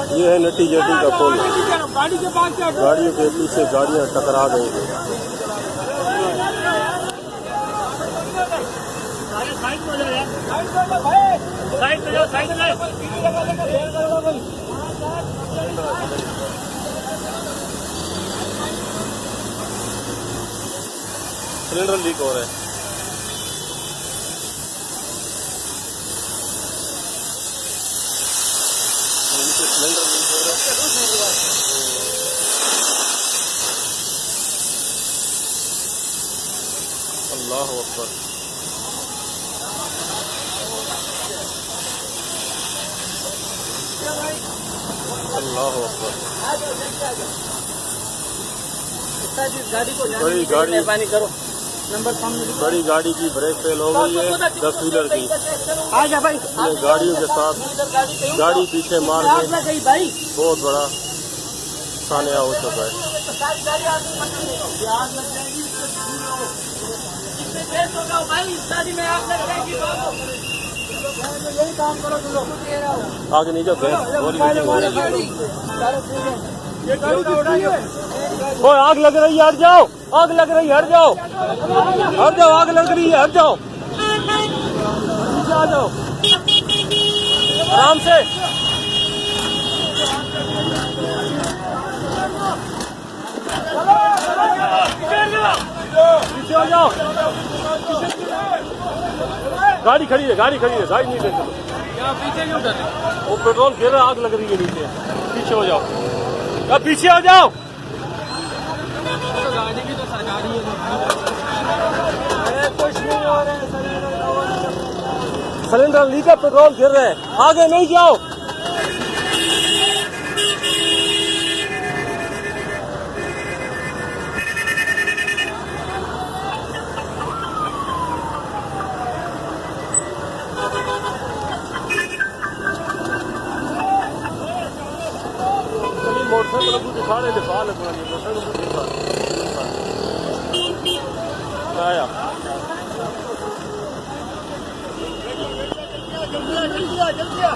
ये है नटी जेटी का पुल। गाड़ियों के पीछे गाड़ियां टकरा गई हैं। सिलेंडर लीक हो रहा है। सिलेंडर लीक हो रहा है। अल्लाह अकबर। अल्लाह अकबर। बड़ी गाड़ी करो नंबर बड़ी गाड़ी की ब्रेक फेल हो गई है 10 व्हीलर की। आजा भाई गाड़ियों के साथ गाड़ी पीछे मार गई। बहुत बड़ा सानिया हो चुका है। आगे नहीं जाओ। ओ आग लग रही है, हट जाओ। आग लग रही है, हट जाओ। हट जाओ, आग लग रही है, हट जाओ। नीचे आ जाओ आराम से। पीछे आ जाओ। गाड़ी खड़ी है, गाड़ी खड़ी है, गाड़ी नहीं ले चलो। पीछे क्यों कर रहे? वो पेट्रोल गिर रहा, आग लग रही है नीचे। पीछे हो जाओ, अब पीछे हो जाओ। गाड़ी भी तो सरकारी है। कुछ नहीं हो रहा है। सिलेंडर लीक है, पेट्रोल गिर रहा है। आगे नहीं जाओ। मोटरसाइकिल को दिखा रहे थे, बाल मोटरसाइकिल को दिखा आया। जल्दी आ, जल्दी आ, जल्दी आ।